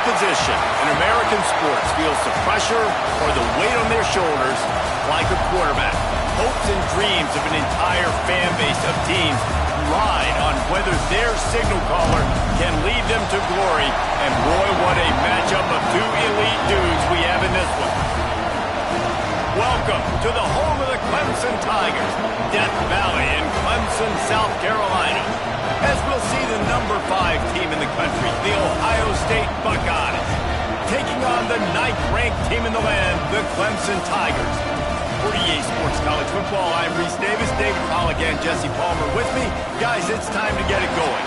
position in American sports feels the pressure or the weight on their shoulders like a quarterback. Hopes and dreams of an entire fan base of teams ride on whether their signal caller can lead them to glory. And boy, what a matchup of two elite dudes we have in this one. Welcome to the home of the Clemson Tigers, Death Valley in Clemson, South Carolina. As we'll see the number 5 team in the country, the Ohio State Buckeyes, taking on the 9th-ranked team in the land, the Clemson Tigers. For EA Sports College Football, I'm Reese Davis, David Colligan, Jesse Palmer with me. Guys, it's time to get it going.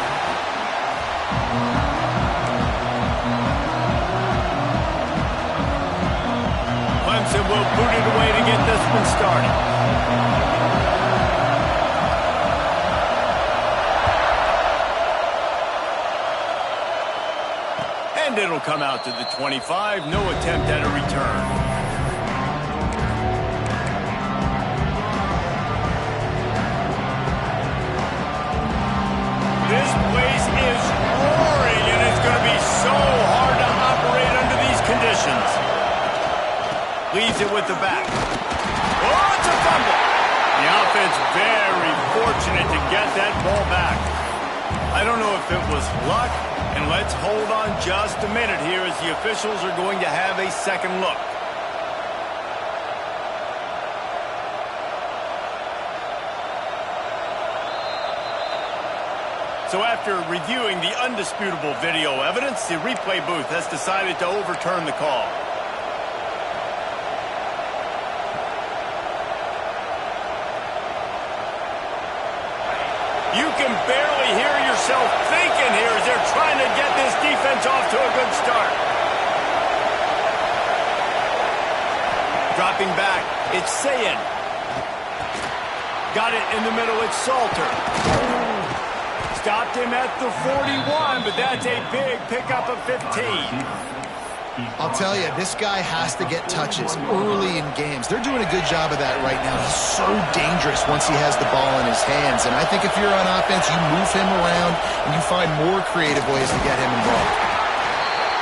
Clemson will boot it away to get this one started. And it'll come out to the 25. No attempt at a return. This place is roaring, and it's going to be so hard to operate under these conditions. Leaves it with the back. Oh, it's a fumble. The offense very fortunate to get that ball back. I don't know if it was luck, and let's hold on just a minute here as the officials are going to have a second look. So after reviewing the undisputable video evidence, the replay booth has decided to overturn the call. You can barely hear yourself thinking here as they're trying to get this defense off to a good start. Dropping back, it's Sayin. Got it in the middle, it's Salter. Stopped him at the 41, but that's a big pickup of 15. I'll tell you, this guy has to get touches early in games. They're doing a good job of that right now. He's so dangerous once he has the ball in his hands. And I think if you're on offense, you move him around and you find more creative ways to get him involved.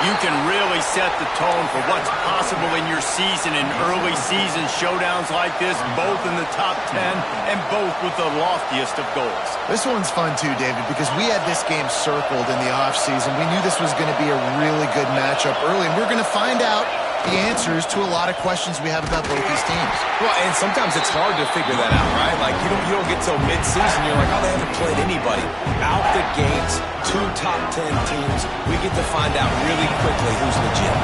You can really set the tone for what's possible in your season in early season showdowns like this, both in the top 10 and both with the loftiest of goals. This one's fun too, David, because we had this game circled in the offseason. We knew this was going to be a really good matchup early, and we're going to find out the answers to a lot of questions we have about both these teams. Well, and sometimes it's hard to figure that out, right? Like, you don't get till mid-season, you're like, oh, they haven't played anybody. Out the gates, 2 top 10 teams, we get to find out really quickly who's legit.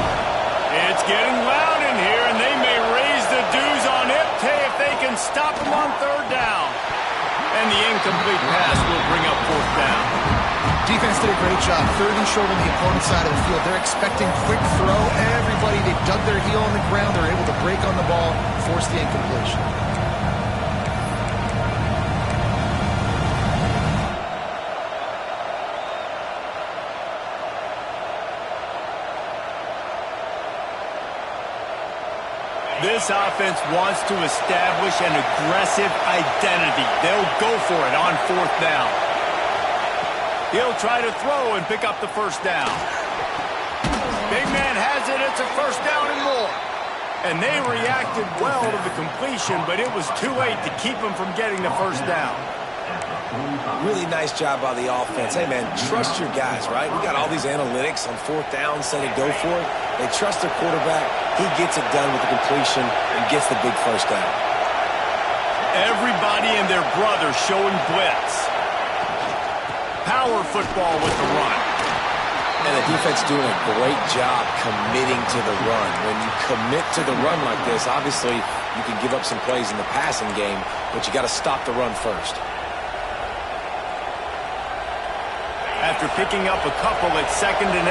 It's getting loud in here, and they may raise the dues on Ipte if they can stop them on 3rd down. And the incomplete pass will bring up 4th down. Defense did a great job. 3rd and short on the opponent's side of the field. They're expecting quick throw. Everybody, they dug their heel on the ground. They're able to break on the ball, force the incompletion. This offense wants to establish an aggressive identity. They'll go for it on 4th down. He'll try to throw and pick up the 1st down. Big man has it. It's a 1st down and more. And they reacted well to the completion, but it was too late to keep him from getting the 1st down. Really nice job by the offense. Hey, man, trust your guys, right? We got all these analytics on 4th down, say to go for it. They trust their quarterback. He gets it done with the completion and gets the big 1st down. Everybody and their brother showing blitz. Power football with the run. And the defense doing a great job committing to the run. When you commit to the run like this, obviously you can give up some plays in the passing game, but you got to stop the run first. After picking up a couple at 2nd and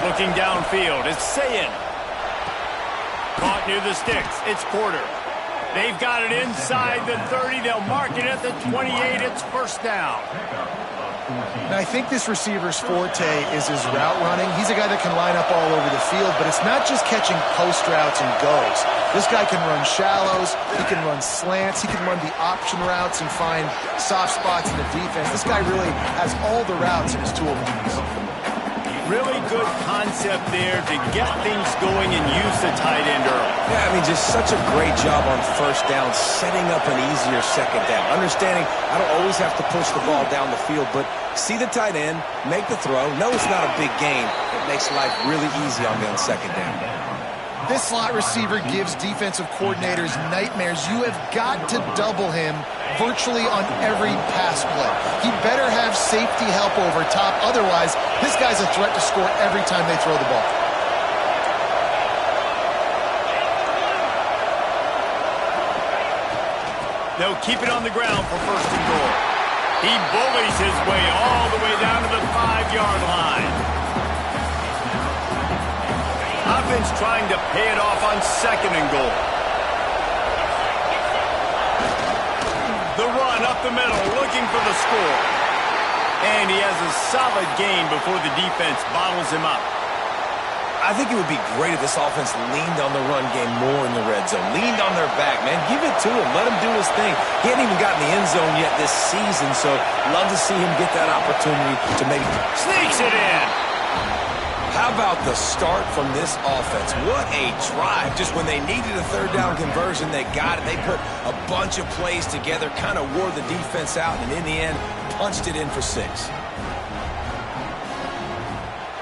8. Looking downfield, it's Sayin. Caught near the sticks, it's Porter. They've got it inside the 30. They'll mark it at the 28. It's 1st down. Now, I think this receiver's forte is his route running. He's a guy that can line up all over the field, but it's not just catching post routes and goes. This guy can run shallows, he can run slants, he can run the option routes and find soft spots in the defense. This guy really has all the routes in his toolbox. Really good concept there to get things going and use the tight end early. Yeah, I mean, just such a great job on first down, setting up an easier second down. Understanding I don't always have to push the ball down the field, but see the tight end, make the throw. No, it's not a big gain. It makes life really easy on me on second down. This slot receiver gives defensive coordinators nightmares. You have got to double him virtually on every pass play. He better have safety help over top. Otherwise, this guy's a threat to score every time they throw the ball. They'll keep it on the ground for first and goal. He bullies his way all the way down to the 5-yard line. Offense trying to pay it off on second and goal. The run up the middle, looking for the score. And he has a solid gain before the defense bottles him up. I think it would be great if this offense leaned on the run game more in the red zone. Leaned on their back, man. Give it to him. Let him do his thing. He hadn't even gotten the end zone yet this season, so love to see him get that opportunity to maybe sneaks it in. How about the start from this offense? What a drive. Just when they needed a third down conversion, they got it. They put a bunch of plays together, kind of wore the defense out, and in the end, punched it in for 6.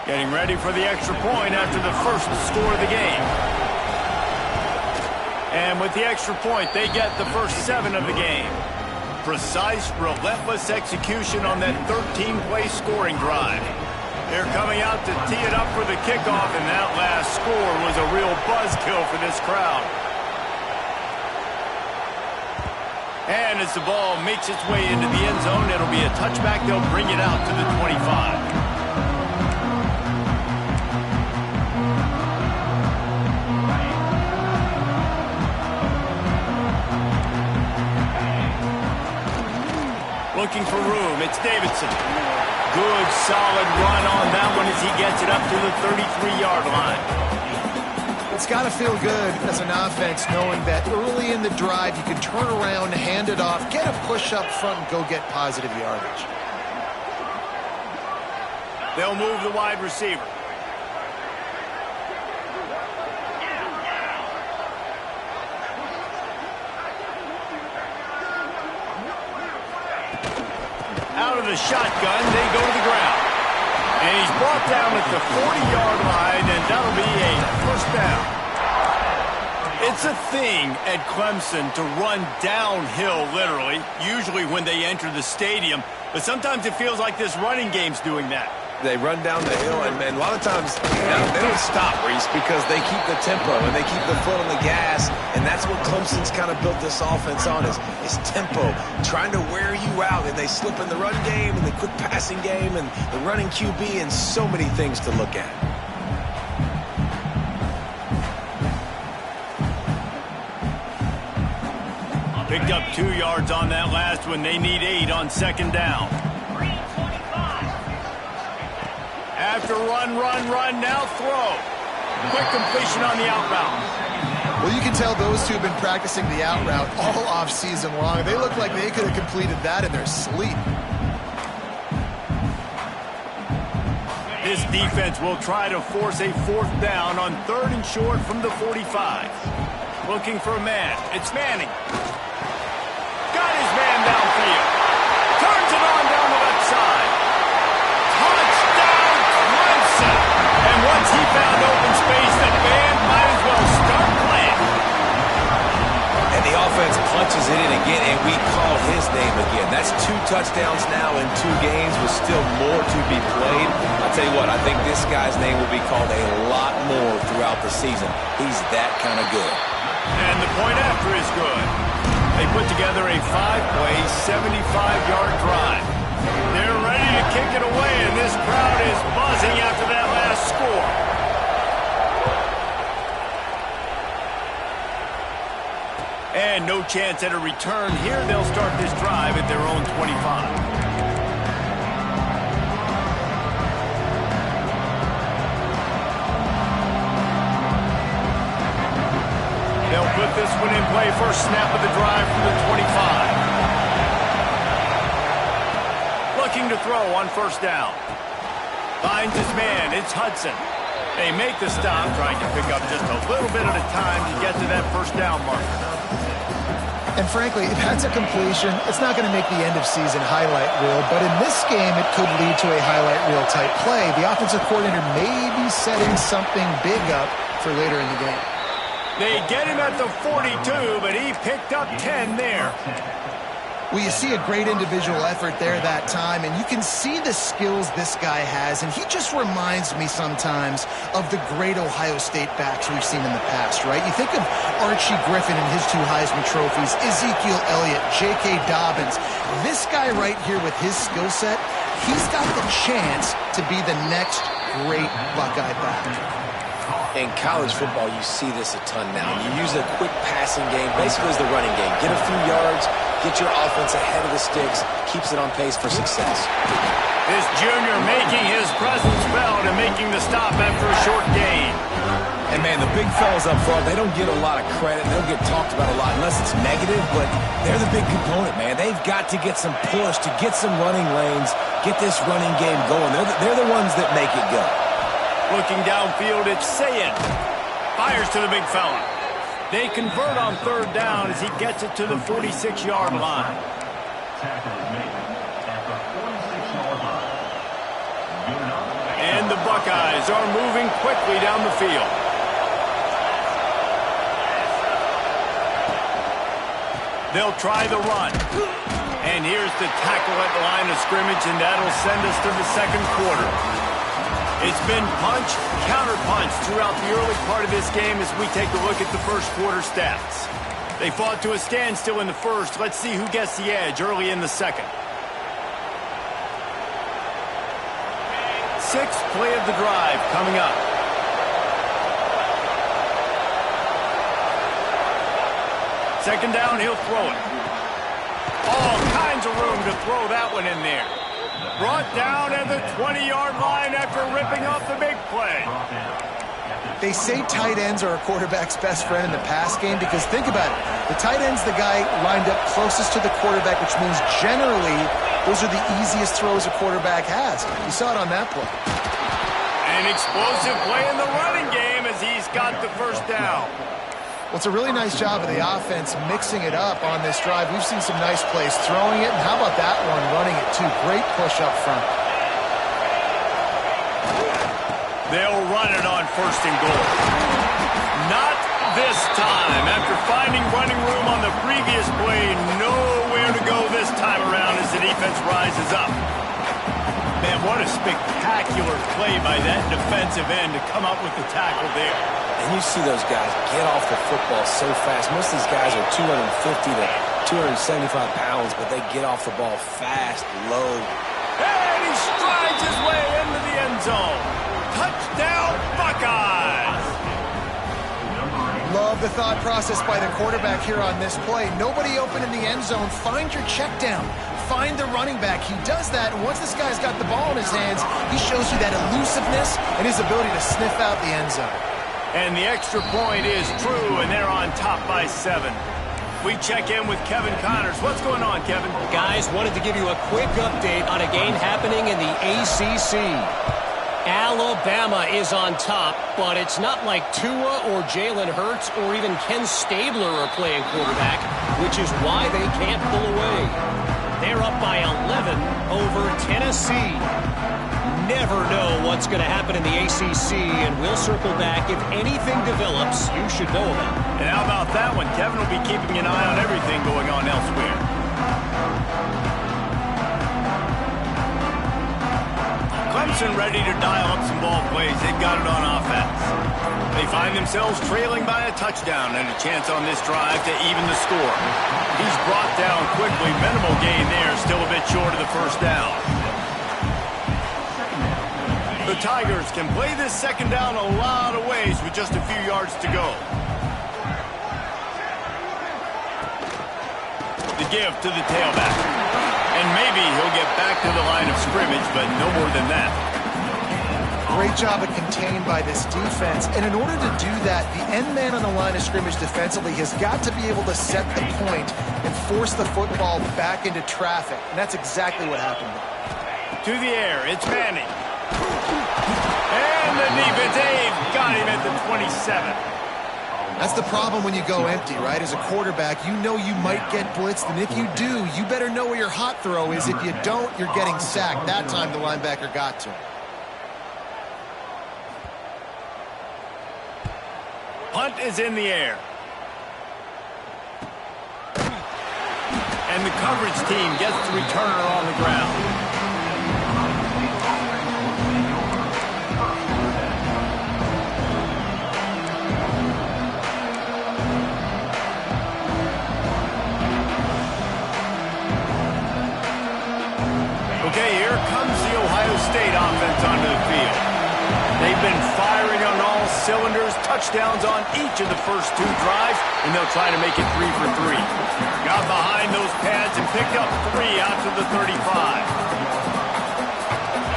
Getting ready for the extra point after the first score of the game. And with the extra point, they get the first 7 of the game. Precise, relentless execution on that 13-play scoring drive. They're coming out to tee it up for the kickoff, and that last score was a real buzzkill for this crowd. And as the ball makes its way into the end zone, it'll be a touchback. They'll bring it out to the 25. Looking for room. It's Davidson. Good, solid run on that one as he gets it up to the 33-yard line. It's got to feel good as an offense knowing that early in the drive you can turn around, hand it off, get a push up front, and go get positive yardage. They'll move the wide receiver. Out of the shotgun, they go to the ground. And he's brought down at the 40-yard line, and that'll be a first down. It's a thing at Clemson to run downhill, literally, usually when they enter the stadium. But sometimes it feels like this running game's doing that. They run down the hill, and a lot of times they don't stop, Reese, because they keep the tempo and they keep the foot on the gas, and that's what Clemson's kind of built this offense on is tempo, trying to wear you out, and they slip in the run game and the quick passing game and the running QB and so many things to look at. Picked up 2 yards on that last one. They need 8 on second down. After run, now throw. Quick completion on the outbound. Well, you can tell those two have been practicing the out route all off season long. They look like they could have completed that in their sleep. This defense will try to force a 4th down on 3rd and short from the 45. Looking for a man. It's Manning. Got his man downfield. Turns it on down the left side. Touchdown, Clemson. And once he found open space, the band might as well start playing. And the offense punches it in again, and we call his name again. That's 2 touchdowns now in 2 games with still more to be played. I'll tell you what, I think this guy's name will be called a lot more throughout the season. He's that kind of good. And the point after is good. They put together a 5-play, 75-yard drive. They're ready to kick it away, and this crowd is buzzing after that last score. And no chance at a return here. They'll start this drive at their own 25. They'll put this one in play. First snap of the drive from the 25. Looking to throw on first down. Finds his man. It's Hudson. They make the stop, trying to pick up just a little bit at a time to get to that first down marker. And frankly, if that's a completion, it's not going to make the end-of-season highlight reel. But in this game, it could lead to a highlight reel type play. The offensive coordinator may be setting something big up for later in the game. They get him at the 42, but he picked up 10 there. Well, you see a great individual effort there that time, and you can see the skills this guy has, and he just reminds me sometimes of the great Ohio State backs we've seen in the past, right? You think of Archie Griffin and his 2 Heisman trophies, Ezekiel Elliott, J.K. Dobbins. This guy right here with his skill set, he's got the chance to be the next great Buckeye back. In college football, you see this a ton now. You use a quick passing game, basically as the running game. Get a few yards, get your offense ahead of the sticks, keeps it on pace for success. This junior making his presence felt and making the stop after a short gain. And, man, the big fellas up front, they don't get a lot of credit. They don't get talked about a lot unless it's negative, but they're the big component, man. They've got to get some push, to get some running lanes, get this running game going. They're the ones that make it go. Looking downfield, it's Sayin. Fires to the big fella. They convert on third down as he gets it to the 46-yard line. And the Buckeyes are moving quickly down the field. They'll try the run. And here's the tackle at the line of scrimmage, and that'll send us to the second quarter. It's been punch, counter-punch throughout the early part of this game as we take a look at the first quarter stats. They fought to a standstill in the first. Let's see who gets the edge early in the second. 6th play of the drive coming up. Second down, he'll throw it. All kinds of room to throw that one in there. Brought down at the 20-yard line after ripping off the big play. They say tight ends are a quarterback's best friend in the pass game because think about it. The tight end's the guy lined up closest to the quarterback, which means generally those are the easiest throws a quarterback has. You saw it on that play. An explosive play in the running game as he's got the first down. Well, it's a really nice job of the offense mixing it up on this drive. We've seen some nice plays throwing it, and how about that one running it too? Great push up front. They'll run it on first and goal. Not this time. After finding running room on the previous play, nowhere to go this time around as the defense rises up. Man, what a spectacular play by that defensive end to come up with the tackle there. And you see those guys get off the football so fast. Most of these guys are 250 to 275 pounds, but they get off the ball fast, low. And he strides his way into the end zone. Touchdown, Buckeyes! Love the thought process by the quarterback here on this play. Nobody open in the end zone. Find your check down. Find the running back. He does that, and once this guy's got the ball in his hands, he shows you that elusiveness and his ability to sniff out the end zone. And the extra point is true, and they're on top by 7. We check in with Kevin Connors. What's going on, Kevin? Guys, wanted to give you a quick update on a game happening in the ACC. Alabama is on top, but it's not like Tua or Jalen Hurts or even Ken Stabler are playing quarterback, which is why they can't pull away. They're up by 11 over Tennessee. Never know what's going to happen in the ACC, and we'll circle back. If anything develops, you should know about it. And how about that one? Kevin will be keeping an eye on everything going on elsewhere. Clemson ready to dial up some ball plays. They've got it on offense. They find themselves trailing by a touchdown and a chance on this drive to even the score. He's brought down quickly. Minimal gain there, still a bit short of the first down. The Tigers can play this second down a lot of ways with just a few yards to go. The give to the tailback. And maybe he'll get back to the line of scrimmage, but no more than that. Great job of contained by this defense. And in order to do that, the end man on the line of scrimmage defensively has got to be able to set the point and force the football back into traffic. And that's exactly what happened there. To the air, it's Manning. And the defense, they've got him at the 27. That's the problem when you go empty, right? As a quarterback, you know you might get blitzed, and if you do, you better know where your hot throw is. If you don't, you're getting sacked. That time the linebacker got to him. Punt is in the air. And the coverage team gets the returner on the ground. Okay, here comes the Ohio State offense onto the field. They've been firing on all cylinders, touchdowns on each of the first 2 drives, and they'll try to make it 3 for 3. Got behind those pads and picked up 3 out to the 35.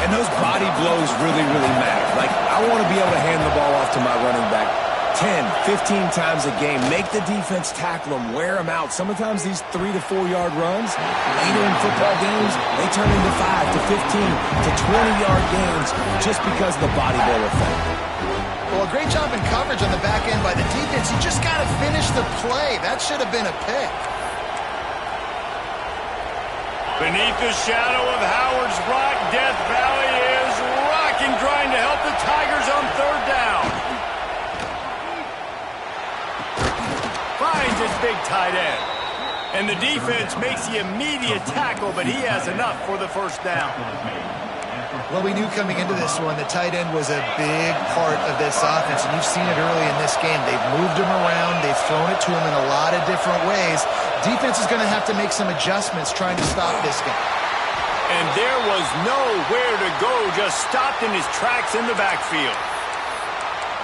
And those body blows really, really matter. Like, I want to be able to hand the ball off to my running back 10, 15 times a game. Make the defense tackle them, wear them out. Sometimes these 3 to 4 yard runs, later in football games, they turn into 5 to 15 to 20-yard gains just because of the body blow effect. Well, a great job in coverage on the back end by the defense. You just got to finish the play. That should have been a pick. Beneath the shadow of Howard's Rock, Death Valley is rocking, trying to help the Tigers on 3rd down. Finds his big tight end. And the defense makes the immediate tackle, but he has enough for the 1st down. Well, we knew coming into this one the tight end was a big part of this offense, and you've seen it early in this game. They've moved him around. They've thrown it to him in a lot of different ways. Defense is going to have to make some adjustments trying to stop this guy. And there was nowhere to go, just stopped in his tracks in the backfield.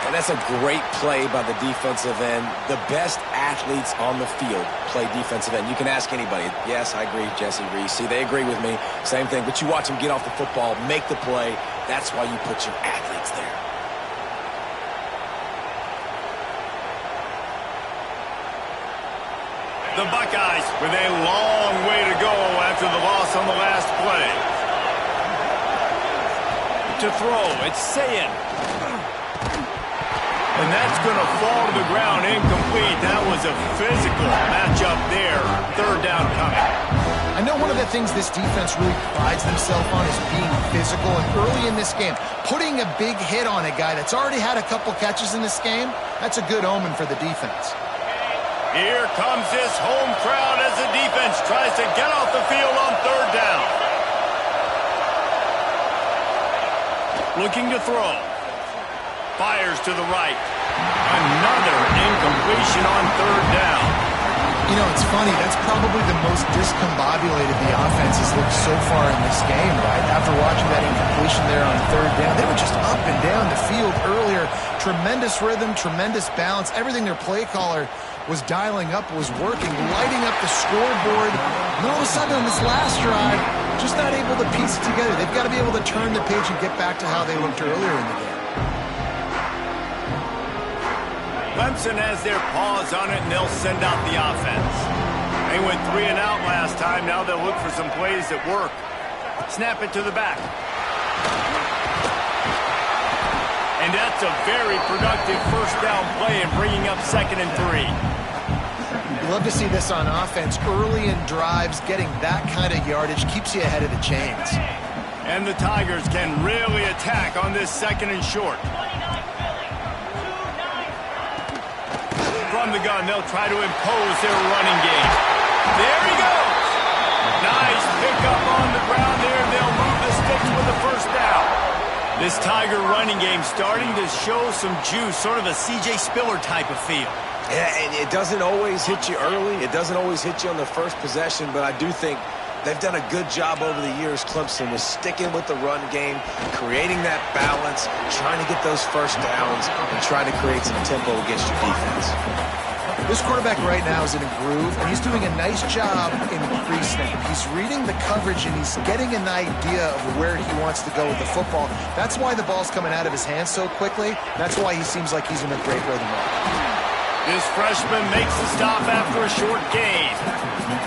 And that's a great play by the defensive end. The best athletes on the field play defensive end. You can ask anybody. Yes, I agree, Jesse Reese. See, they agree with me. Same thing. But you watch them get off the football, make the play. That's why you put your athletes there. The Buckeyes with a long way to go after the loss on the last play. To throw, it's Sayin. And that's going to fall to the ground incomplete. That was a physical matchup there. 3rd down coming. I know one of the things this defense really prides themselves on is being physical. And early in this game, putting a big hit on a guy that's already had a couple catches in this game, that's a good omen for the defense. Here comes this home crowd as the defense tries to get off the field on 3rd down. Looking to throw. Fires to the right. Another incompletion on 3rd down. You know, it's funny. That's probably the most discombobulated the offense has looked so far in this game, right? After watching that incompletion there on 3rd down, they were just up and down the field earlier. Tremendous rhythm, tremendous balance. Everything their play caller was dialing up was working, lighting up the scoreboard. And all of a sudden on this last drive, just not able to piece it together. They've got to be able to turn the page and get back to how they looked earlier in the game. Clemson has their paws on it, and they'll send out the offense. They went 3 and out last time. Now they'll look for some plays that work. Snap it to the back. And that's a very productive 1st down play and bringing up 2nd and 3. You love to see this on offense. Early in drives, getting that kind of yardage keeps you ahead of the chains. And the Tigers can really attack on this 2nd and short. From the gun, they'll try to impose their running game. There he goes. Nice pickup on the ground there. They'll move the sticks with the 1st down. This Tiger running game starting to show some juice, sort of a C.J. Spiller type of feel. Yeah, and it doesn't always hit you early. It doesn't always hit you on the first possession, but I do think they've done a good job over the years, Clemson, with sticking with the run game, creating that balance, trying to get those 1st downs, and trying to create some tempo against your defense. This quarterback right now is in a groove, and he's doing a nice job in pre-snap. He's reading the coverage, and he's getting an idea of where he wants to go with the football. That's why the ball's coming out of his hands so quickly. That's why he seems like he's in a great rhythm. This freshman makes the stop after a short gain.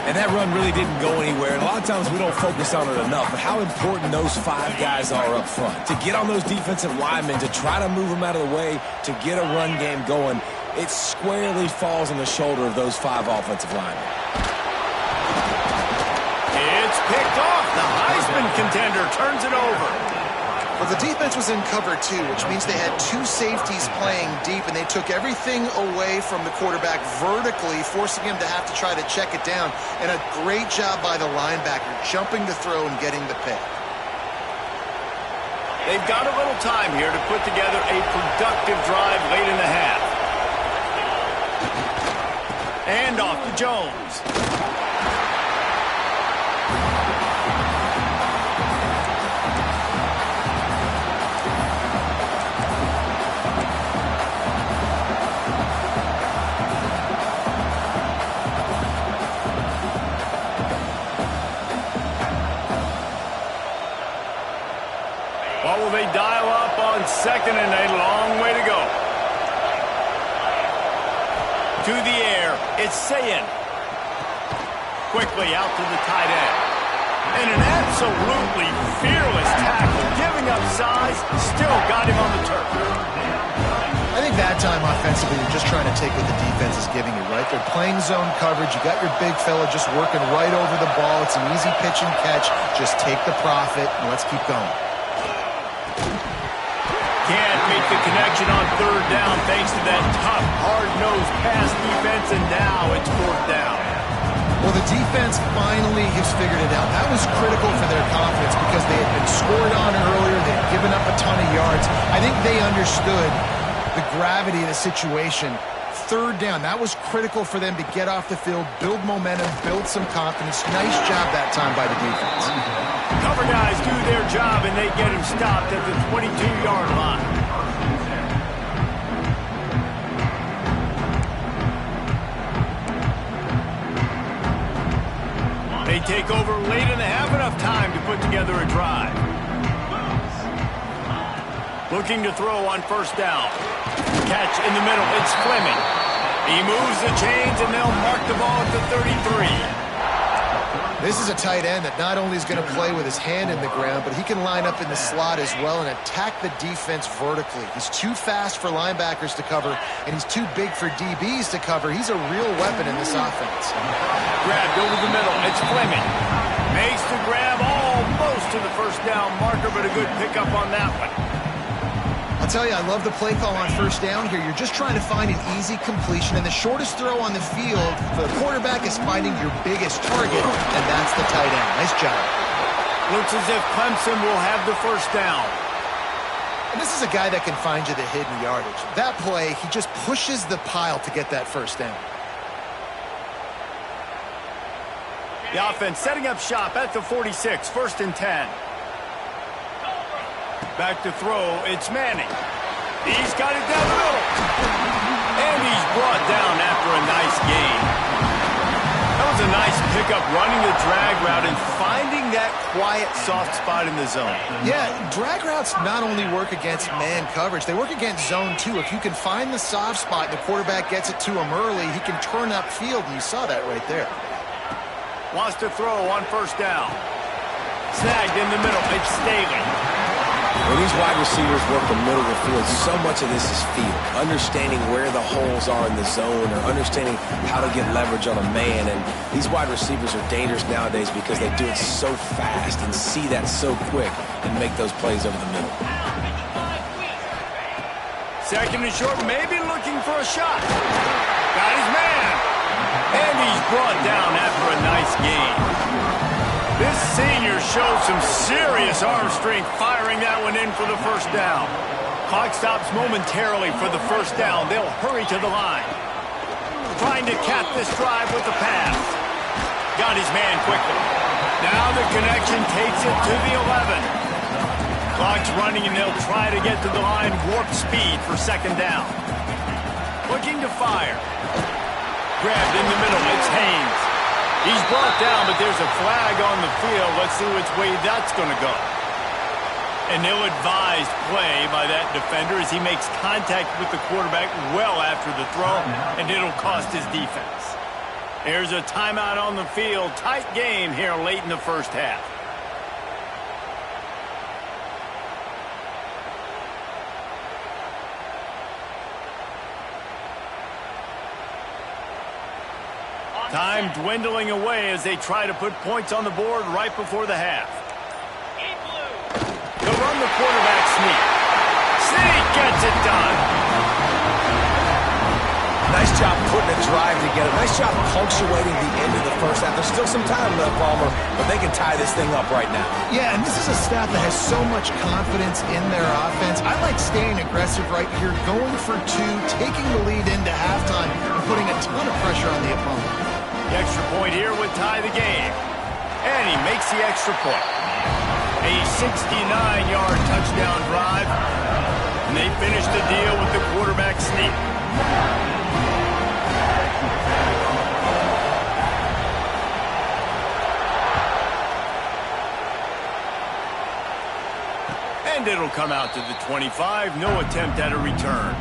And that run really didn't go anywhere. And a lot of times we don't focus on it enough, but how important those 5 guys are up front. To get on those defensive linemen, to try to move them out of the way, to get a run game going, it squarely falls on the shoulder of those 5 offensive linemen. It's picked off. The Heisman contender turns it over. Well, the defense was in cover 2, which means they had 2 safeties playing deep, and they took everything away from the quarterback vertically, forcing him to have to try to check it down. And a great job by the linebacker, jumping the throw and getting the pick. They've got a little time here to put together a productive drive late in the half. And off to Jones. What will they dial up on 2nd and a long way to go? To the air, it's Sayin. Quickly out to the tight end. And an absolutely fearless tackle, giving up size, still got him on the turf. I think that time offensively, you're just trying to take what the defense is giving you, right? They're playing zone coverage. You got your big fella just working right over the ball. It's an easy pitch and catch. Just take the profit, and let's keep going. Can't make the connection on 3rd down thanks to that tough, hard-nosed pass defense, and now it's 4th down. Well, the defense finally has figured it out. That was critical for their confidence because they had been scored on earlier. They had given up a ton of yards. I think they understood the gravity of the situation. 3rd down, that was critical for them to get off the field, build momentum, build some confidence. Nice job that time by the defense. Cover guys do their job, and they get him stopped at the 22-yard line. They take over late and have enough time to put together a drive. Looking to throw on 1st down. Catch in the middle. It's Fleming. He moves the chains, and they'll mark the ball at the 33. This is a tight end that not only is going to play with his hand in the ground, but he can line up in the slot as well and attack the defense vertically. He's too fast for linebackers to cover, and he's too big for DBs to cover. He's a real weapon in this offense. Grabbed over the middle. It's Fleming. Makes the grab almost to the 1st down marker, but a good pickup on that one. I'll tell you, I love the play call on 1st down here. You're just trying to find an easy completion, and the shortest throw on the field for the quarterback is finding your biggest target, and that's the tight end. Nice job. Looks as if Clemson will have the 1st down. And this is a guy that can find you the hidden yardage. That play, he just pushes the pile to get that 1st down. The offense setting up shop at the 46, 1st and 10. Back to throw, it's Manning. He's got it down the middle. And he's brought down after a nice gain. That was a nice pickup, running the drag route and finding that quiet, soft spot in the zone. Yeah, drag routes not only work against man coverage, they work against zone too. If you can find the soft spot and the quarterback gets it to him early, he can turn upfield, and you saw that right there. Wants to throw on 1st down. Snagged in the middle, it's Staley. When these wide receivers work the middle of the field, so much of this is feel. Understanding where the holes are in the zone or understanding how to get leverage on a man. And these wide receivers are dangerous nowadays because they do it so fast and see that so quick and make those plays over the middle. 2nd and short, maybe looking for a shot. Got his man. And he's brought down after a nice gain. This senior showed some serious arm strength firing that one in for the 1st down. Clock stops momentarily for the 1st down. They'll hurry to the line. Trying to cap this drive with the pass. Got his man quickly. Now the connection takes it to the 11. Clock's running, and they'll try to get to the line warp speed for 2nd down. Looking to fire. grabbed in the middle. It's Haynes. He's brought down, but there's a flag on the field. Let's see which way that's going to go. An ill-advised play by that defender as he makes contact with the quarterback well after the throw, and it'll cost his defense. There's a timeout on the field. Tight game here late in the first half. Time dwindling away as they try to put points on the board right before the half. They'll run the quarterback sneak. Sneak gets it done. Nice job putting a drive together. Nice job punctuating the end of the first half. There's still some time left, Palmer, but they can tie this thing up right now. Yeah, and this is a staff that has so much confidence in their offense. I like staying aggressive right here, going for two, taking the lead into halftime, and putting a ton of pressure on the opponent. The extra point here would tie the game. And he makes the extra point. A 69-yard touchdown drive. And they finish the deal with the quarterback sneak. And it'll come out to the 25. No attempt at a return.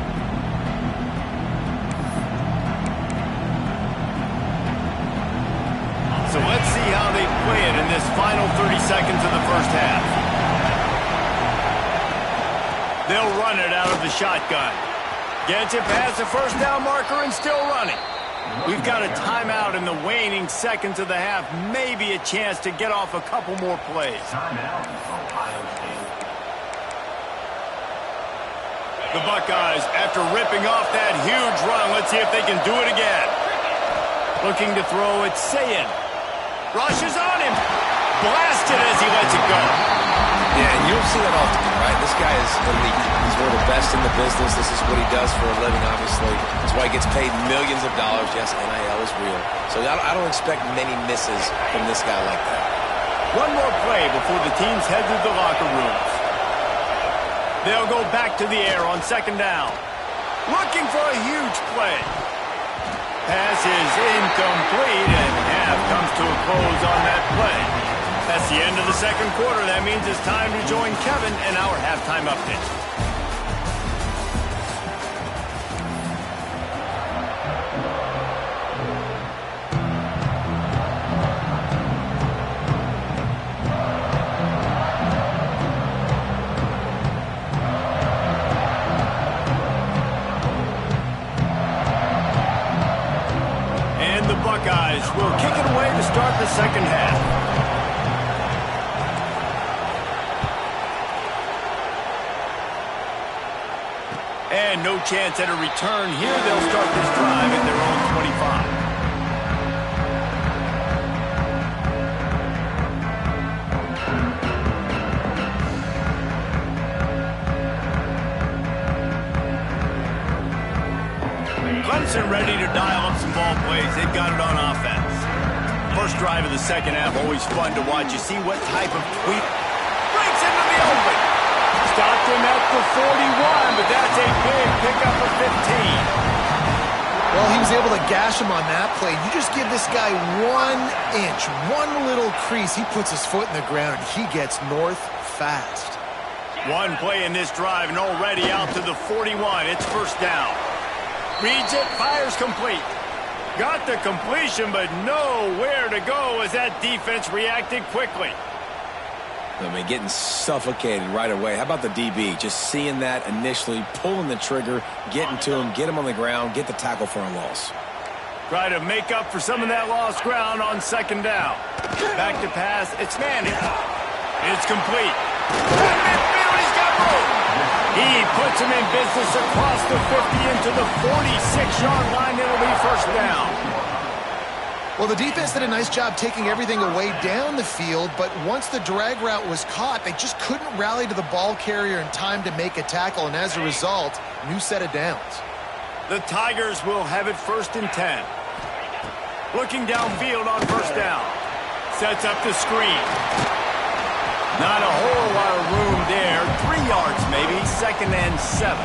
So let's see how they play it in this final 30 seconds of the first half. They'll run it out of the shotgun. Gets it past the first down marker and still running. We've got a timeout in the waning seconds of the half. Maybe a chance to get off a couple more plays. The Buckeyes, after ripping off that huge run, let's see if they can do it again. Looking to throw, it's Sayin. Rushes on him. Blasted as he lets it go. Yeah, and you don't see that often, right? This guy is elite. He's one of the best in the business. This is what he does for a living, obviously. That's why he gets paid millions of dollars. Yes, NIL is real. So I don't expect many misses from this guy like that. One more play before the teams head to the locker rooms. They'll go back to the air on second down. Looking for a huge play. Pass is incomplete, and half comes to a close on that play. That's the end of the second quarter. That means it's time to join Kevin in our halftime update. Buckeyes will kick it away to start the second half. And no chance at a return here. They'll start this drive at their own 25. Clemson ready to dial up some ball plays. They've got it on offense. First drive of the second half, always fun to watch. You see what type of tweak breaks into the open. Stopped him at the 41, but that's a big pickup of 15. Well, he was able to gash him on that play. You just give this guy 1 inch, one little crease. He puts his foot in the ground, and he gets north fast. One play in this drive, and already out to the 41. It's first down. Reads it, fires complete. Got the completion, but nowhere to go as that defense reacted quickly. I mean, getting suffocated right away. How about the DB? Just seeing that initially, pulling the trigger, getting to him, get him on the ground, get the tackle for a loss. Try to make up for some of that lost ground on second down. Back to pass, it's Manning. It's complete. Midfield, he's got room. He puts him in business across the 50 into the 46-yard line. It'll be first down. Well, the defense did a nice job taking everything away down the field, but once the drag route was caught, they just couldn't rally to the ball carrier in time to make a tackle, and as a result, new set of downs. The Tigers will have it first and 10. Looking downfield on first down. Sets up the screen. Not a whole lot of room there. 3 yards maybe, second and 7.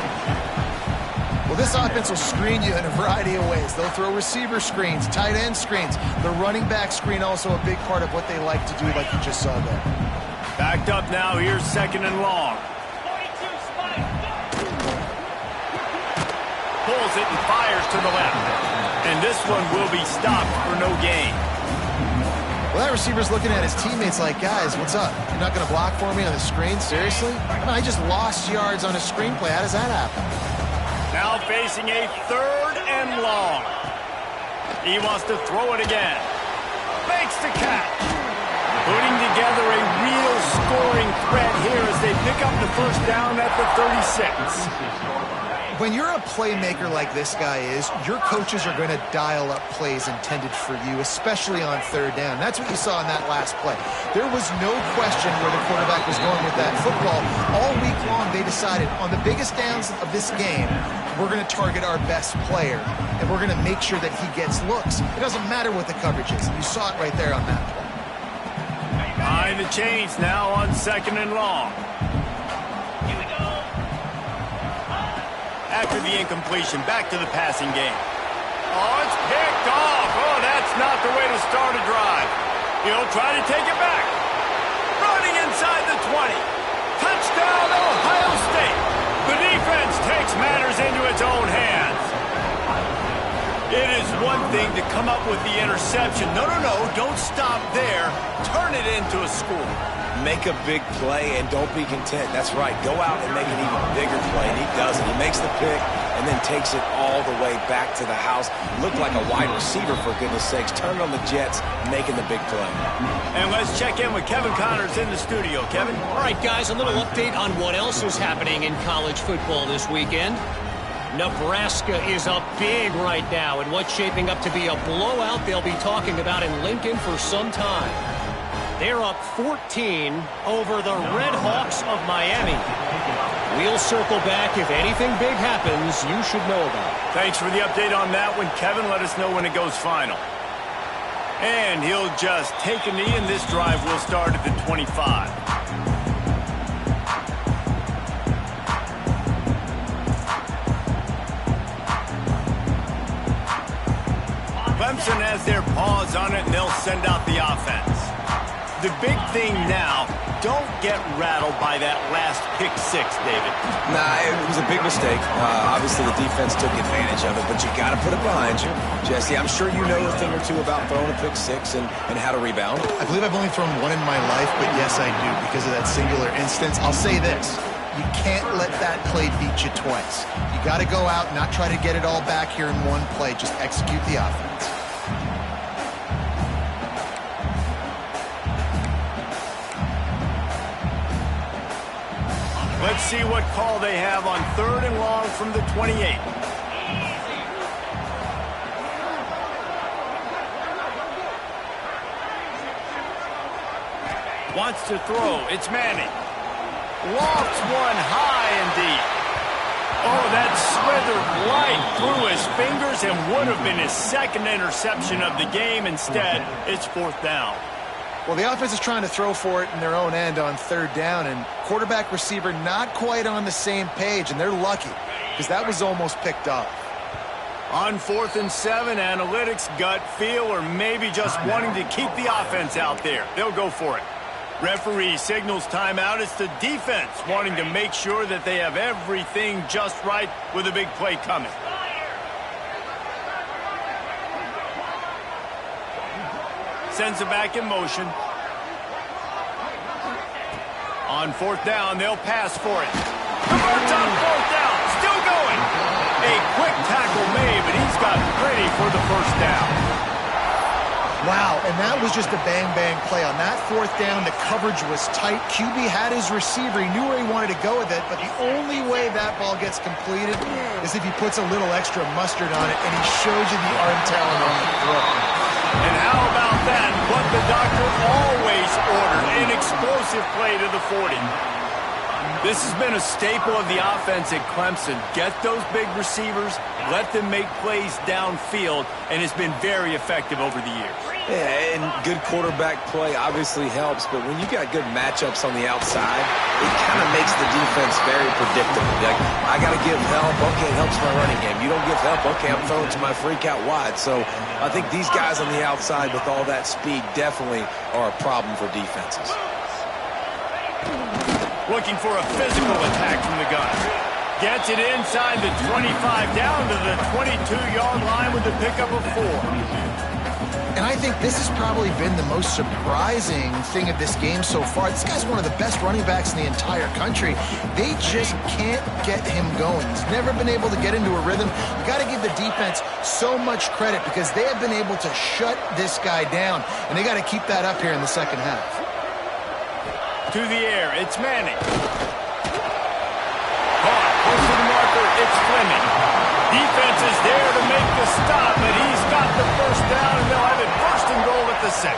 Well, This offense will screen you in a variety of ways. They'll throw receiver screens, tight end screens. The running back screen also a big part of what they like to do, like you just saw there. Backed up now. Here's 2nd and long. Pulls it and fires to the left. And this one will be stopped for no gain. Well, that receiver's looking at his teammates like, guys, what's up? You're not going to block for me on the screen? Seriously? I just lost yards on a screenplay. How does that happen? Now facing a 3rd and long. He wants to throw it again. Makes the catch. Putting together a real scoring threat here as they pick up the 1st down at the 36. When you're a playmaker like this guy is, your coaches are going to dial up plays intended for you, especially on 3rd down. That's what you saw in that last play. There was no question where the quarterback was going with that football. All week long, they decided on the biggest downs of this game, we're going to target our best player, and we're going to make sure that he gets looks. It doesn't matter what the coverage is. You saw it right there on that play. Behind the chains now on 2nd and long. After the incompletion, back to the passing game. Oh, it's picked off. Oh, that's not the way to start a drive. He'll try to take it back. Running inside the 20. Touchdown, Ohio State. The defense takes matters into its own hands. It is one thing to come up with the interception. No, don't stop there. Turn it into a score. Make a big play and don't be content. That's right. Go out and make an even bigger play, and he does it. He makes the pick and then takes it all the way back to the house. Looked like a wide receiver, for goodness sakes. Turned on the Jets, making the big play. And let's check in with Kevin Connors in the studio. Kevin? All right, guys, a little update on what else is happening in college football this weekend. Nebraska is up big right now in what's shaping up to be a blowout they'll be talking about in Lincoln for some time. They're up 14 over the Red Hawks of Miami. We'll circle back. If anything big happens, you should know about it. Thanks for the update on that one, Kevin. Let us know when it goes final. And he'll just take a knee, and this drive will start at the 25. Clemson has their paws on it, and they'll send out the offense. The big thing now, don't get rattled by that last pick 6, David. Nah, it was a big mistake. Obviously, the defense took advantage of it, but you got to put it behind you. Jesse, I'm sure you know a thing or two about throwing a pick 6 and how to rebound. I believe I've only thrown one in my life, but yes, I do because of that singular instance. I'll say this. You can't let that play beat you twice. You got to go out and not try to get it all back here in one play. Just execute the offense. Let's see what call they have on 3rd and long from the 28. Wants to throw. It's Manning. Lofts one high and deep. Oh, that slithered right through his fingers and would have been his 2nd interception of the game. Instead, it's 4th down. Well, the offense is trying to throw for it in their own end on 3rd down, and quarterback receiver not quite on the same page, and they're lucky because that was almost picked up. On 4th and 7, analytics, gut feel, or maybe just wanting to keep the offense out there. They'll go for it. Referee signals timeout. It's the defense wanting to make sure that they have everything just right with a big play coming. Sends it back in motion. On 4th down, they'll pass for it. Converts on 4th down. Still going. A quick tackle made, but he's got ready for the 1st down. Wow, and that was just a bang-bang play. On that 4th down, the coverage was tight. QB had his receiver. He knew where he wanted to go with it, but the only way that ball gets completed is if he puts a little extra mustard on it, and he shows you the arm talent on the throw. And how about that? What the doctor always ordered, an explosive play to the 40. This has been a staple of the offense at Clemson. Get those big receivers, let them make plays downfield, and it's been very effective over the years. Yeah, and good quarterback play obviously helps, but when you got good matchups on the outside, it kind of makes the defense very predictable. Like, I got to give help. Okay, it helps my running game. You don't give help. Okay, I'm throwing to my freak out wide. So I think these guys on the outside with all that speed definitely are a problem for defenses. Looking for a physical attack from the gun. Gets it inside the 25, down to the 22-yard line with the pickup of 4. And I think this has probably been the most surprising thing of this game so far. This guy's one of the best running backs in the entire country. They just can't get him going. He's never been able to get into a rhythm. You got to give the defense so much credit because they have been able to shut this guy down, and they got to keep that up here in the second half. To the air, it's Manning. Caught, close to the marker, it's Fleming. Defense is there to make the stop, but he's got the first down, and they'll have it first and goal at the 6.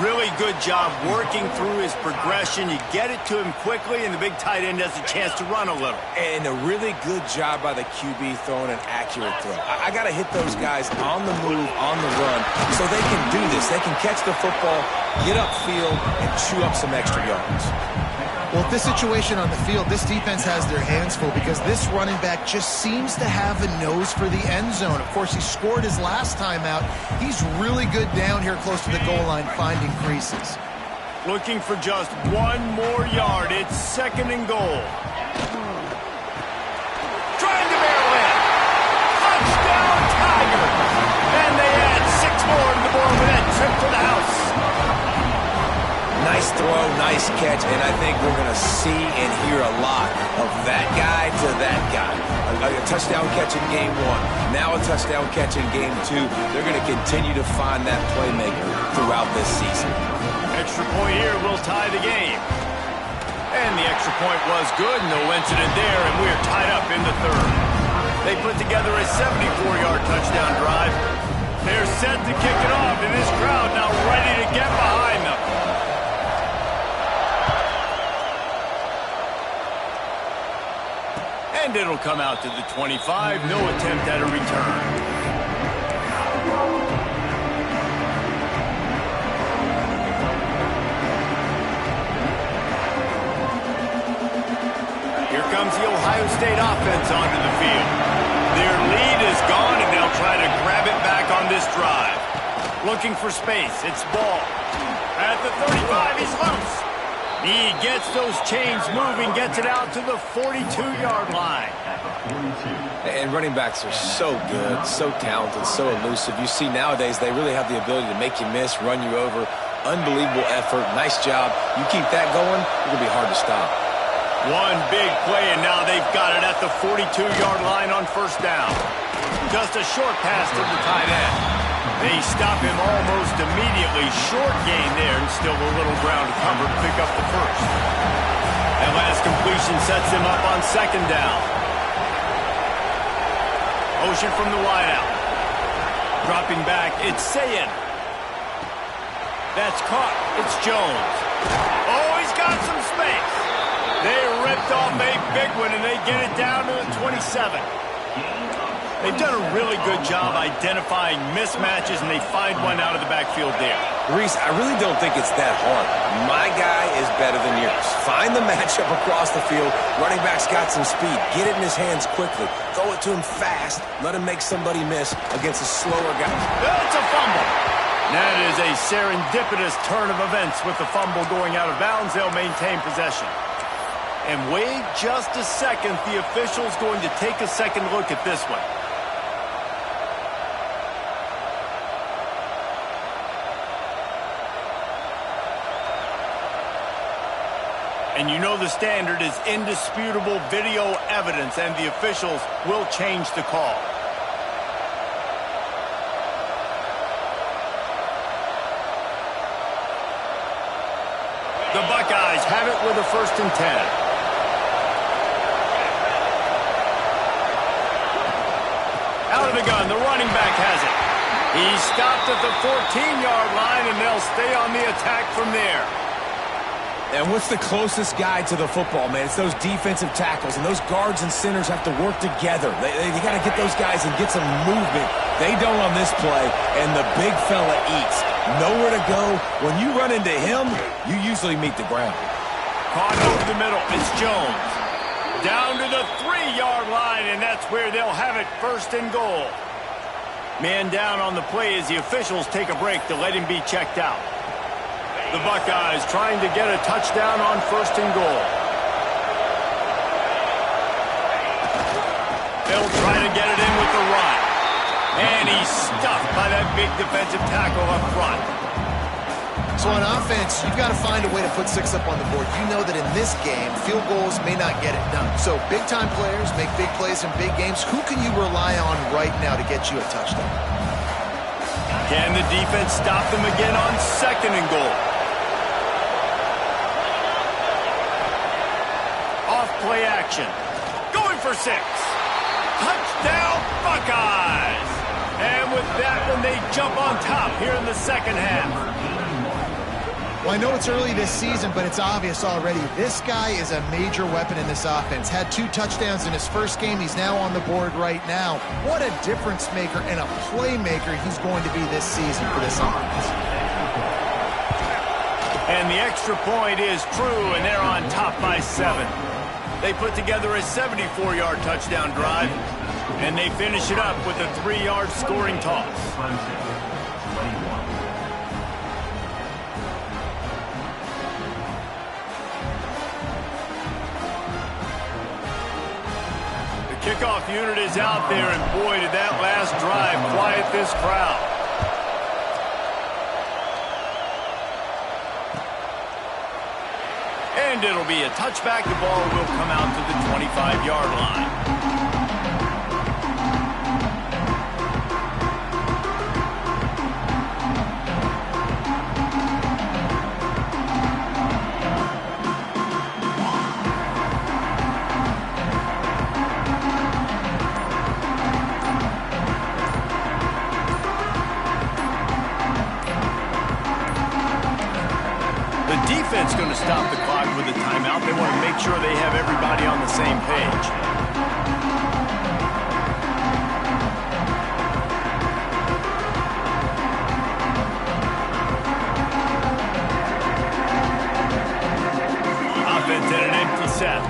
Really good job working through his progression. You get it to him quickly, and the big tight end has a chance to run a little. And a really good job by the QB throwing an accurate throw. I got to hit those guys on the move, on the run, so they can do this. They can catch the football, get upfield, and chew up some extra yards. Well, this situation on the field, this defense has their hands full because this running back just seems to have a nose for the end zone. Of course, he scored his last time out. He's really good down here close to the goal line, finding creases. Looking for just 1 more yard. It's 2nd and goal. Trying to barrel in. Touchdown, Tigers! And they add 6 more to the board with that trip to the house. Nice throw, nice catch, and I think we're going to see and hear a lot of that guy to that guy. A touchdown catch in game 1, now a touchdown catch in game 2. They're going to continue to find that playmaker throughout this season. Extra point here will tie the game. And the extra point was good, no incident there, and we're tied up in the 3rd. They put together a 74-yard touchdown drive. They're set to kick it off, and this crowd now ready to get behind them. And it'll come out to the 25. No attempt at a return. Here comes the Ohio State offense onto the field. Their lead is gone, and they'll try to grab it back on this drive. Looking for space. It's Ball. At the 35, he's loose. He gets those chains moving, gets it out to the 42-yard line. And running backs are so good, so talented, so elusive. You see nowadays they really have the ability to make you miss, run you over. Unbelievable effort. Nice job. You keep that going, it's going to be hard to stop. One big play, and now they've got it at the 42-yard line on 1st down. Just a short pass to the tight end. They stop him almost immediately. Short gain there, and still a little ground to cover to pick up the 1st. That last completion sets him up on 2nd down. Motion from the wideout. Dropping back, it's Sayin. That's caught. It's Jones. Oh, he's got some space. They ripped off a big one, and they get it down to the 27. They've done a really good job identifying mismatches, and they find one out of the backfield there. Reese, I really don't think it's that hard. My guy is better than yours. Find the matchup across the field. Running back's got some speed. Get it in his hands quickly. Throw it to him fast. Let him make somebody miss against a slower guy. It's a fumble. That is a serendipitous turn of events with the fumble going out of bounds. They'll maintain possession. And wait just a second. The official's going to take a second look at this one. And you know the standard is indisputable video evidence, and the officials will change the call. The Buckeyes have it with a 1st and 10. Out of the gun, the running back has it. He's stopped at the 14-yard line, and they'll stay on the attack from there. And what's the closest guy to the football, man? It's those defensive tackles, and those guards and centers have to work together. They got to get those guys and get some movement. They don't on this play, and the big fella eats. Nowhere to go. When you run into him, you usually meet the ground. Caught over the middle. It's Jones. Down to the 3-yard line, and that's where they'll have it, 1st and goal. Man down on the play as the officials take a break to let him be checked out. The Buckeyes trying to get a touchdown on 1st and goal. They'll try to get it in with the run. And he's stuffed by that big defensive tackle up front. So on offense, you've got to find a way to put 6 up on the board. You know that in this game, field goals may not get it done. So big-time players make big plays in big games. Who can you rely on right now to get you a touchdown? Can the defense stop them again on 2nd and goal? Off-play action. Going for 6. Touchdown, Buckeyes! And with that one, they jump on top here in the 2nd half. Well, I know it's early this season, but it's obvious already. This guy is a major weapon in this offense. Had 2 touchdowns in his first game. He's now on the board right now. What a difference maker and a playmaker he's going to be this season for this offense. And the extra point is true, and they're on top by 7. They put together a 74-yard touchdown drive, and they finish it up with a 3-yard scoring toss. The kickoff unit is out there, and boy, did that last drive quiet this crowd. And it'll be a touchback. The ball will come out to the 25-yard line. Defense going to stop the clock with a timeout. They want to make sure they have everybody on the same page. Offense in an empty set.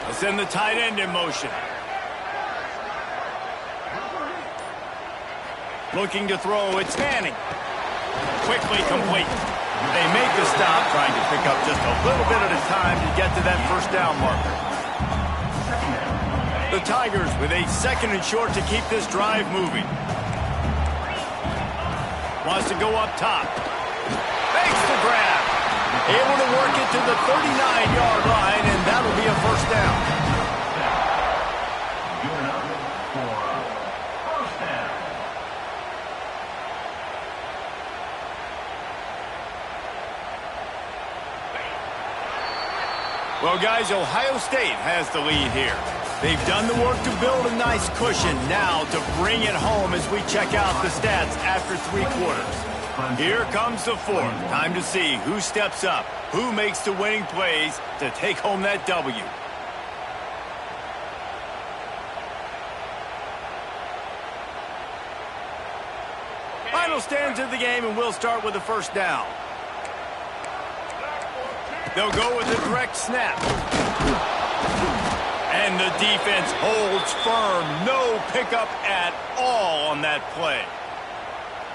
Let's send the tight end in motion. Looking to throw, it's Manning. Quickly complete. They make the stop, trying to pick up just a little bit at a time to get to that 1st down marker. The Tigers with a 2nd and short to keep this drive moving. Wants to go up top. Makes the grab. Able to work it to the 39-yard line, and that'll be a 1st down. Well, guys, Ohio State has the lead here. They've done the work to build a nice cushion. Now to bring it home as we check out the stats after 3 quarters. Here comes the 4th. Time to see who steps up, who makes the winning plays to take home that W. Final stands of the game, and we'll start with the 1st down. They'll go with a direct snap. And the defense holds firm. No pickup at all on that play.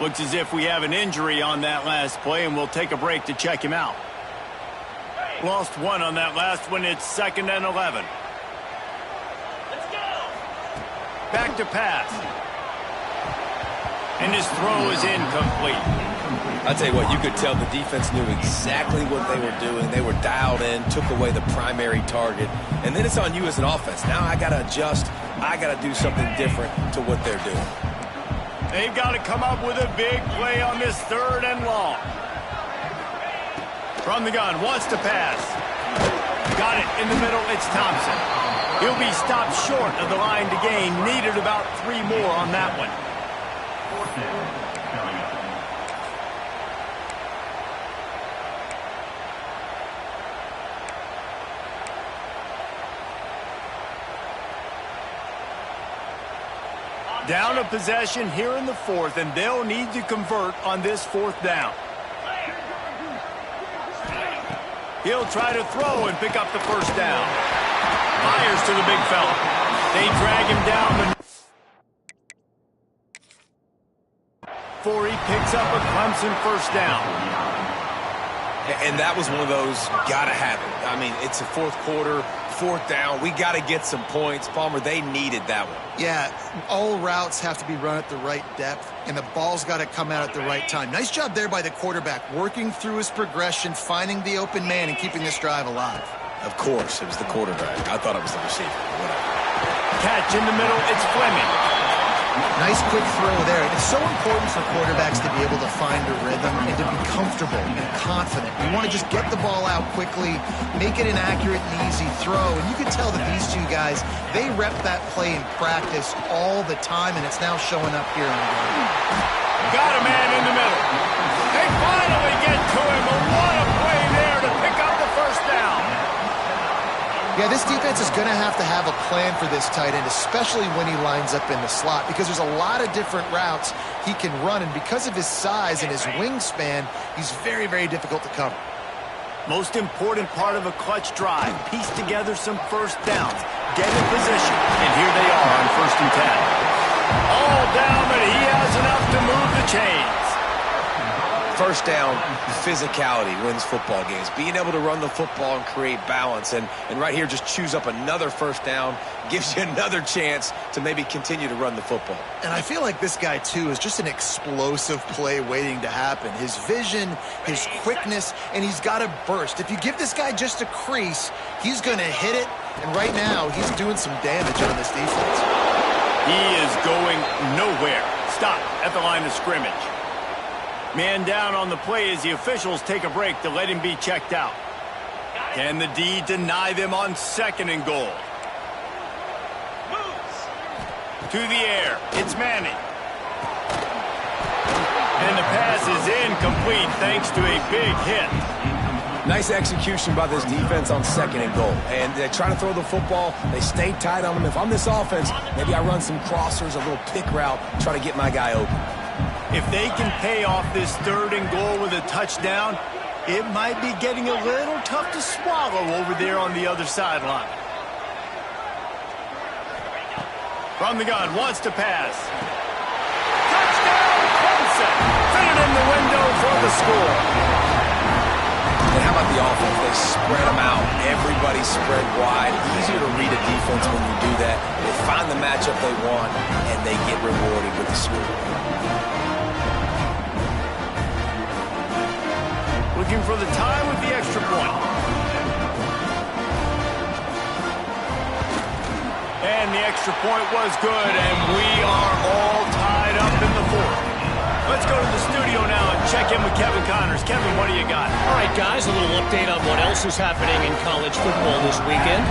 Looks as if we have an injury on that last play, and we'll take a break to check him out. Lost 1 on that last one. It's 2nd and 11. Let's go. Back to pass. And his throw is incomplete. I'll tell you what, you could tell the defense knew exactly what they were doing. They were dialed in, took away the primary target, and then it's on you as an offense. Now I got to adjust. I got to do something different to what they're doing. They've got to come up with a big play on this 3rd and long. From the gun, wants to pass. Got it in the middle, it's Thompson. He'll be stopped short of the line to gain. Needed about 3 more on that one. Down a possession here in the fourth, and they'll need to convert on this fourth down. He'll try to throw and pick up the first down. Fires to the big fella. They drag him down before he picks up a Clemson first down. And that was one of those, gotta have it. I mean, it's a fourth quarter, fourth down. We got to get some points. Palmer, they needed that one. Yeah, all routes have to be run at the right depth, and the ball's got to come out at the right time. Nice job there by the quarterback, working through his progression, finding the open man, and keeping this drive alive. Of course, it was the quarterback. I thought it was the receiver. Whatever. Catch in the middle, it's Fleming. Nice quick throw there. It's so important for quarterbacks to be able to find a rhythm and to be comfortable and confident. You want to just get the ball out quickly, make it an accurate and easy throw. And you can tell that these two guys, they rep that play in practice all the time, and it's now showing up here on the game. Got a man in the middle. They finally get to him. But what a play there to pick up the first down. Yeah, this defense is going to have a plan for this tight end, especially when he lines up in the slot, because there's a lot of different routes he can run, and because of his size and his wingspan, he's very, very difficult to cover. Most important part of a clutch drive, piece together some first downs, get in position, and here they are on 1st and 10. All down, but he has enough to move the chains. First down, physicality wins football games. Being able to run the football and create balance. And right here, just choose up another first down, gives you another chance to maybe continue to run the football. And I feel like this guy, too, is just an explosive play waiting to happen. His vision, his quickness, and he's got a burst. If you give this guy just a crease, he's going to hit it. And right now, he's doing some damage on this defense. He is going nowhere. Stop at the line of scrimmage. Man down on the play as the officials take a break to let him be checked out. Can the D deny them on 2nd and goal? To the air. It's Manning. And the pass is incomplete thanks to a big hit. Nice execution by this defense on 2nd and goal. And they try to throw the football. They stay tight on them. If I'm this offense, maybe I run some crossers, a little pick route, try to get my guy open. If they can pay off this 3rd and goal with a touchdown, it might be getting a little tough to swallow over there on the other sideline. From the gun, wants to pass. Touchdown, Clemson! Fit it in the window for the score. And how about the offense? They spread them out. Everybody spread wide. Easier to read a defense when you do that. They find the matchup they want, and they get rewarded with the score. Looking for the tie with the extra point. And the extra point was good, and we are all tied up in the 4th. Let's go to the studio now and check in with Kevin Connors. Kevin, what do you got? All right, guys, a little update on what else is happening in college football this weekend.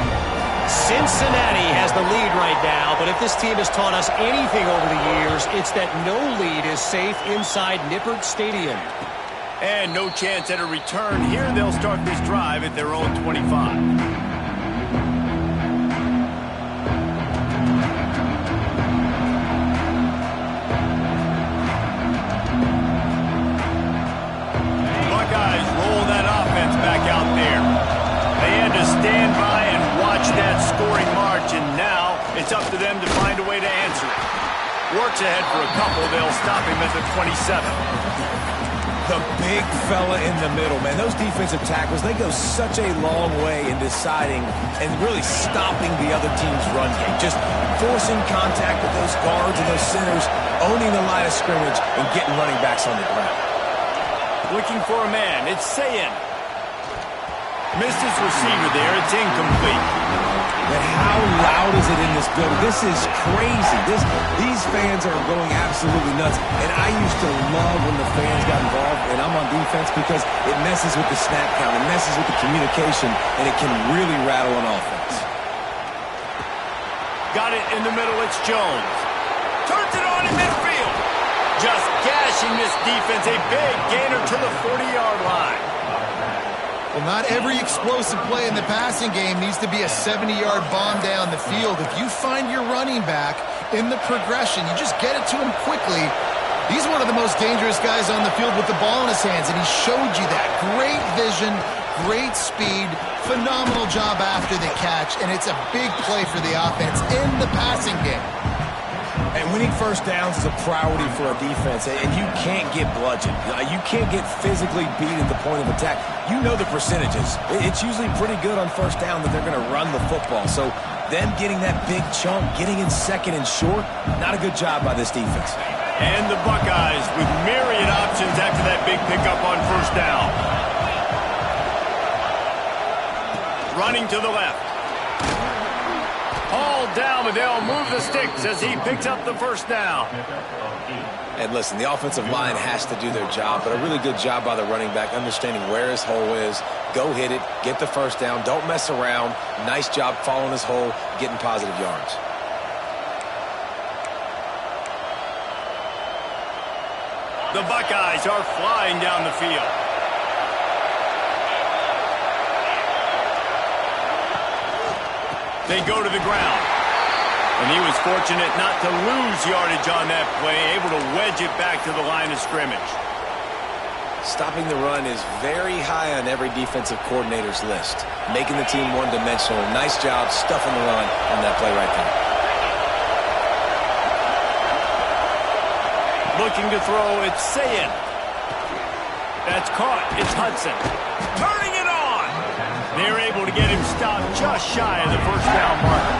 Cincinnati has the lead right now, but if this team has taught us anything over the years, it's that no lead is safe inside Nippert Stadium. And no chance at a return here. They'll start this drive at their own 25. Stand by and watch that scoring march, and now it's up to them to find a way to answer it. Works ahead for a couple. They'll stop him at the 27. The big fella in the middle, man. Those defensive tackles, they go such a long way in deciding and really stopping the other team's run game. Just forcing contact with those guards and those centers, owning the line of scrimmage, and getting running backs on the ground. Looking for a man. It's Sayin. Missed his receiver there. It's incomplete. But how loud is it in this building? This is crazy. These fans are going absolutely nuts. And I used to love when the fans got involved, and I'm on defense, because it messes with the snap count. It messes with the communication, and it can really rattle an offense. Got it in the middle. It's Jones. Turns it on in midfield. Just gashing this defense. A big gainer to the 40-yard line. Well, not every explosive play in the passing game needs to be a 70-yard bomb down the field. If you find your running back in the progression. You just get it to him quickly. He's one of the most dangerous guys on the field with the ball in his hands, and he showed you that. Great vision, great speed, phenomenal job after the catch, and it's a big play for the offense in the passing game. And winning first downs is a priority for a defense, and you can't get bludgeoned. You can't get physically beat at the point of attack. You know the percentages. It's usually pretty good on first down that they're going to run the football. So them getting that big chunk, getting in second and short, not a good job by this defense. And the Buckeyes with myriad options after that big pickup on first down. Running to the left. Hauled down, but they'll move the sticks as he picks up the first down. And listen, the offensive line has to do their job, but a really good job by the running back, understanding where his hole is. Go hit it, get the first down, don't mess around. Nice job following his hole, getting positive yards. The Buckeyes are flying down the field. They go to the ground. And he was fortunate not to lose yardage on that play, able to wedge it back to the line of scrimmage. Stopping the run is very high on every defensive coordinator's list. Making the team one-dimensional. Nice job stuffing the run on that play right there. Looking to throw, it's Sayin. That's caught. It's Hudson. Turning it on. They're able to get him stopped just shy of the first down marker.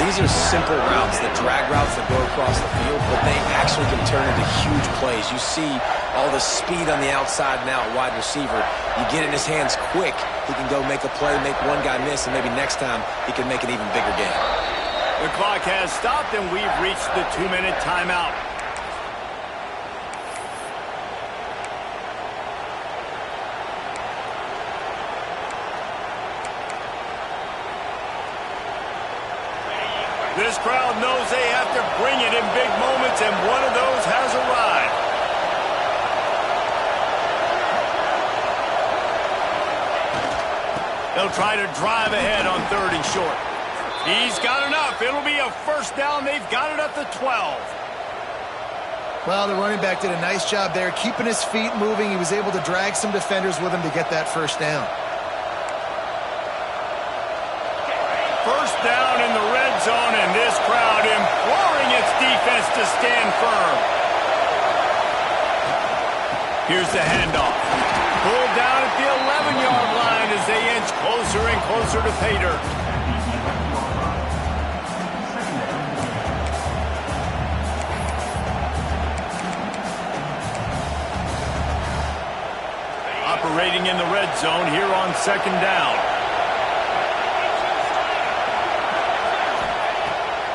These are simple routes, the drag routes that go across the field, but they actually can turn into huge plays. You see all the speed on the outside now at wide receiver. You get in his hands quick, he can go make a play, make one guy miss, and maybe next time he can make an even bigger game. The clock has stopped, and we've reached the 2-minute timeout. This crowd knows they have to bring it in big moments, and one of those has arrived. They'll try to drive ahead on 3rd and short. He's got enough. It'll be a first down. They've got it at the 12. Well, the running back did a nice job there, keeping his feet moving. He was able to drag some defenders with him to get that first down. First down in the red zone, and this crowd imploring its defense to stand firm. Here's the handoff. Pulled down at the 11-yard line as they inch closer and closer to pay dirt. Operating in the red zone here on 2nd down.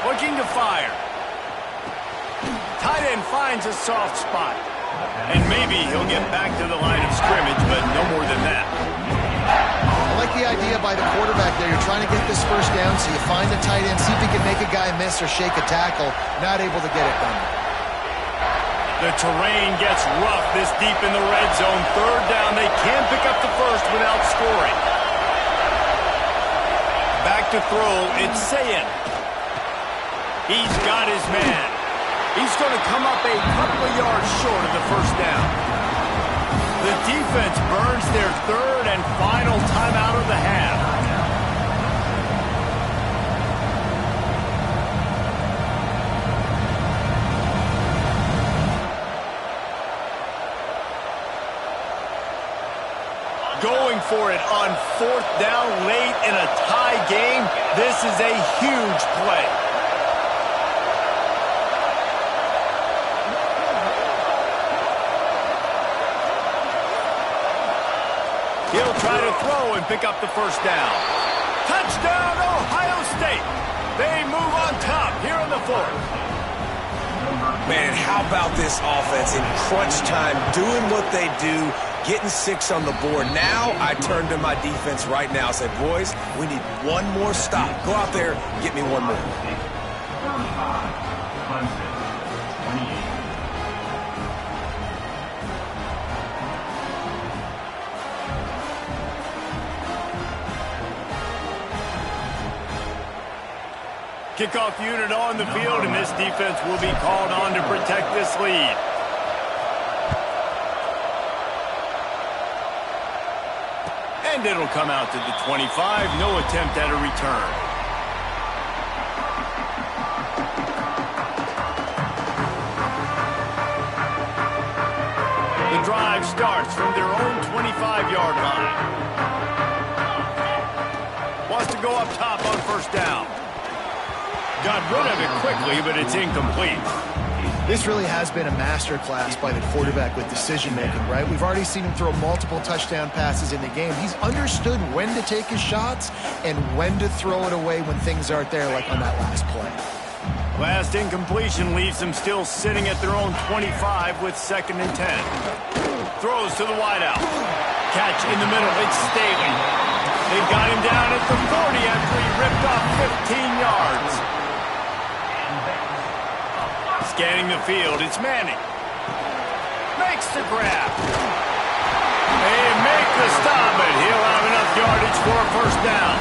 Looking to fire. Tight end finds a soft spot. And maybe he'll get back to the line of scrimmage, but no more than that. I like the idea by the quarterback there. You're trying to get this first down, so you find the tight end, see if he can make a guy miss or shake a tackle. Not able to get it done. The terrain gets rough this deep in the red zone. 3rd down. They can pick up the first without scoring. Back to throw. It's Sayin. He's got his man. He's going to come up a couple of yards short of the first down. The defense burns their 3rd and final timeout of the half. Going for it on 4th down late in a tie game. This is a huge play. He'll try to throw and pick up the first down. Touchdown, Ohio State. They move on top here in the 4th. Man, how about this offense in crunch time, doing what they do, getting 6 on the board. Now I turn to my defense right now and say, boys, we need one more stop. Go out there, get me one more. Kickoff unit on the field, and this defense will be called on to protect this lead. And it'll come out to the 25. No attempt at a return. The drive starts from their own 25-yard line. Wants to go up top on first down. Got rid of it quickly, but it's incomplete. This really has been a masterclass by the quarterback with decision-making, right? We've already seen him throw multiple touchdown passes in the game. He's understood when to take his shots and when to throw it away when things aren't there, like on that last play. Last incompletion leaves them still sitting at their own 25 with 2nd and 10. Throws to the wideout. Catch in the middle. It's Staley. They've got him down at the 40 after he ripped off 15 yards. Scanning the field, it's Manning. Makes the grab. They make the stop, but he'll have enough yardage for a first down.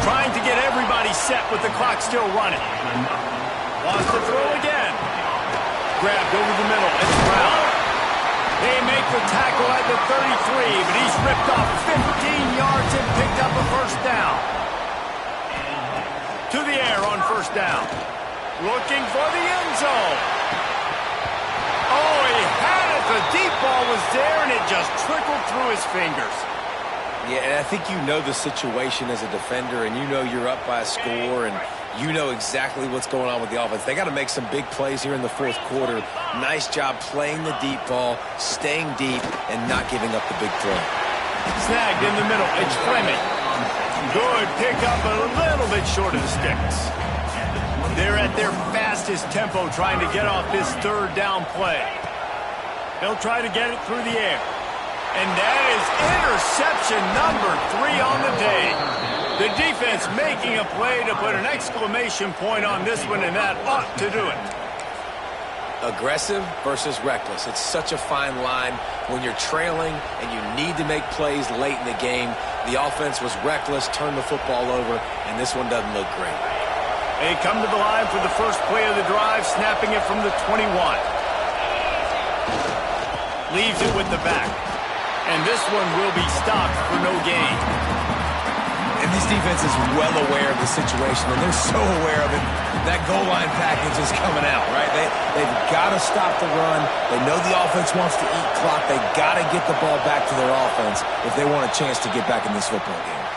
Trying to get everybody set with the clock still running. Wants to throw again. Grabbed over the middle, it's Brown. They make the tackle at the 33, but he's ripped off 15 yards and picked up a first down. To the air on first down. Looking for the end zone. Oh, he had it. The deep ball was there, and it just trickled through his fingers. Yeah, and I think you know the situation as a defender, and you know you're up by a score, and you know exactly what's going on with the offense. They got to make some big plays here in the 4th quarter. Nice job playing the deep ball, staying deep, and not giving up the big throw. Snagged in the middle. It's Fleming. Good pickup, but a little bit short of the sticks. They're at their fastest tempo trying to get off this 3rd down play. They'll try to get it through the air. And that is interception number 3 on the day. The defense making a play to put an exclamation point on this one, and that ought to do it. Aggressive versus reckless. It's such a fine line when you're trailing and you need to make plays late in the game. The offense was reckless, turned the football over, and this one doesn't look great. They come to the line for the first play of the drive, snapping it from the 21. Leaves it with the back. And this one will be stopped for no gain. And this defense is well aware of the situation, and they're so aware of it. That goal line package is coming out, right? They've got to stop the run. They know the offense wants to eat clock. They got to get the ball back to their offense if they want a chance to get back in this football game.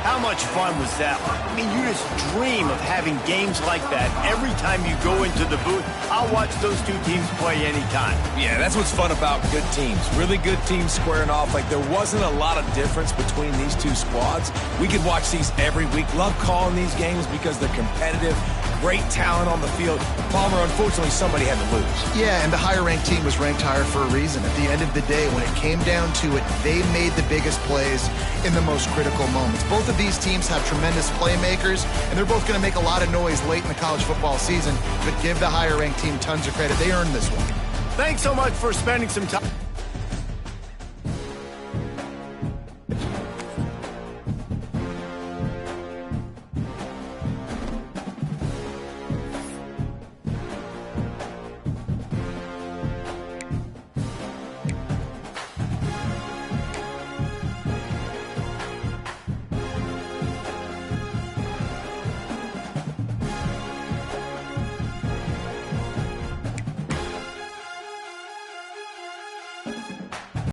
How much fun was that? I mean, you just dream of having games like that every time you go into the booth. I'll watch those two teams play anytime. Yeah, that's what's fun about good teams. Really good teams squaring off. Like, there wasn't a lot of difference between these two squads. We could watch these every week. Love calling these games because they're competitive. Great talent on the field. Palmer, unfortunately, somebody had to lose. Yeah, and the higher-ranked team was ranked higher for a reason. At the end of the day, when it came down to it, they made the biggest plays in the most critical moments. Both of these teams have tremendous playmakers, and they're both going to make a lot of noise late in the college football season, but give the higher-ranked team tons of credit. They earned this one. Thanks so much for spending some time.